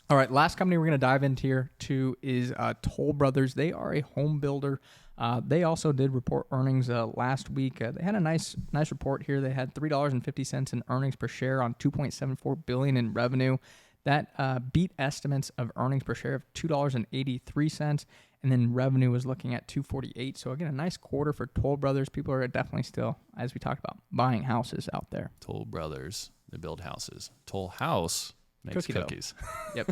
All right, last company we're going to dive into here too is Toll Brothers. They are a home builder. They also did report earnings last week. They had a nice report here. They had $3.50 in earnings per share on $2.74 billion in revenue. That beat estimates of earnings per share of $2.83, and then revenue was looking at $248. So again, a nice quarter for Toll Brothers. People are definitely still, as we talked about, buying houses out there. Toll Brothers, they build houses. Toll House makes cookies. Yep.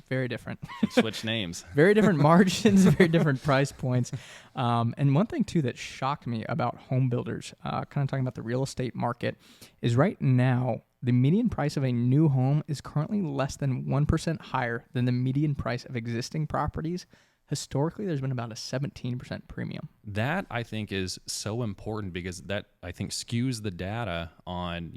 Very different. Switch names. Very different margins, very different price points. And one thing, too, that shocked me about home builders, kind of talking about the real estate market, is right now, the median price of a new home is currently less than 1% higher than the median price of existing properties. Historically, there's been about a 17% premium. That, I think, is so important because that, I think, skews the data on,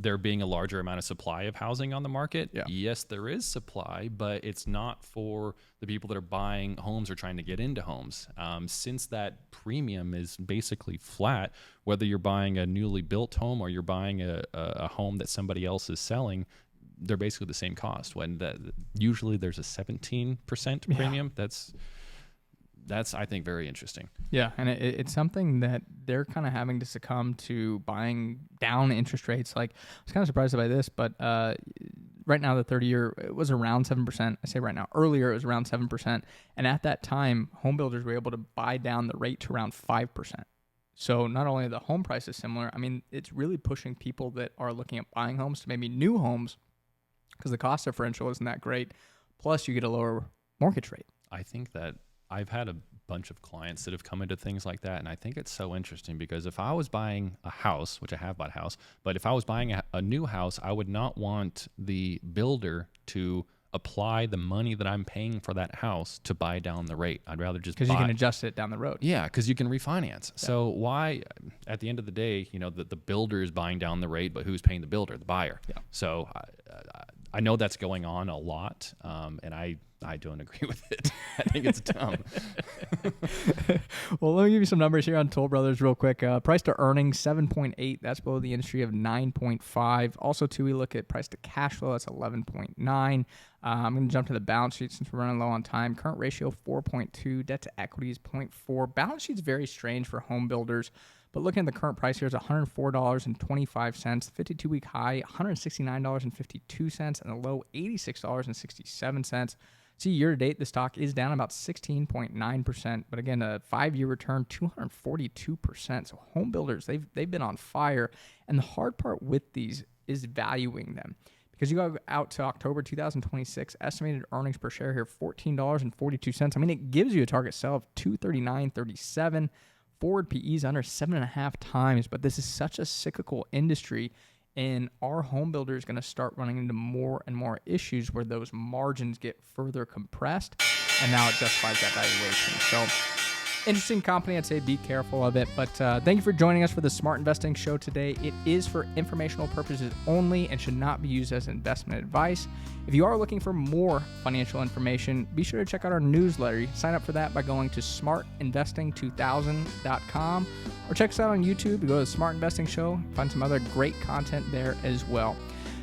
there being a larger amount of supply of housing on the market. Yeah. Yes, there is supply, but it's not for the people that are buying homes or trying to get into homes. Since that premium is basically flat, whether you're buying a newly built home or you're buying a home that somebody else is selling, they're basically the same cost. When usually there's a 17% premium. That's I think very interesting. Yeah, and it's something that they're kind of having to succumb to buying down interest rates. Like, I was kind of surprised by this, but right now the 30-year it was around 7%. I say right now. Earlier it was around 7%, and at that time, home builders were able to buy down the rate to around 5%. So not only are the home prices similar, I mean, it's really pushing people that are looking at buying homes to maybe new homes because the cost differential isn't that great. Plus, you get a lower mortgage rate. I think that I've had a bunch of clients that have come into things like that, and I think it's so interesting because if I was buying a house, which I have bought a house, but if I was buying a new house, I would not want the builder to apply the money that I'm paying for that house to buy down the rate. I'd rather just because you can adjust it down the road. Yeah, because you can refinance. Yeah. So why, at the end of the day, the builder is buying down the rate, but who's paying the builder? The buyer. Yeah. So I know that's going on a lot, and I don't agree with it. I think it's dumb. Well, let me give you some numbers here on Toll Brothers real quick. Price to earnings, 7.8. That's below the industry of 9.5. Also, too, we look at price to cash flow. That's 11.9. I'm going to jump to the balance sheet since we're running low on time. Current ratio, 4.2. Debt to equity is 0.4. Balance sheet's very strange for home builders. But looking at the current price here is $104.25, 52-week high, $169.52, and the low, $86.67. See, year-to-date, the stock is down about 16.9%, but again, a 5-year return, 242%. So home builders, they've been on fire, and the hard part with these is valuing them. Because you go out to October 2026, estimated earnings per share here, $14.42. I mean, it gives you a target sell of $239.37. Forward PE is under 7.5 times, but this is such a cyclical industry, and our home builder is going to start running into more and more issues where those margins get further compressed, and now it justifies that valuation. So, interesting company. I'd say be careful of it. But thank you for joining us for the Smart Investing Show today. It is for informational purposes only and should not be used as investment advice. If you are looking for more financial information, be sure to check out our newsletter. You can sign up for that by going to smartinvesting2000.com or check us out on YouTube. Go to the Smart Investing Show, find some other great content there as well.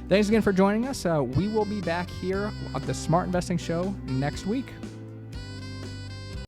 Thanks again for joining us. We will be back here at the Smart Investing Show next week.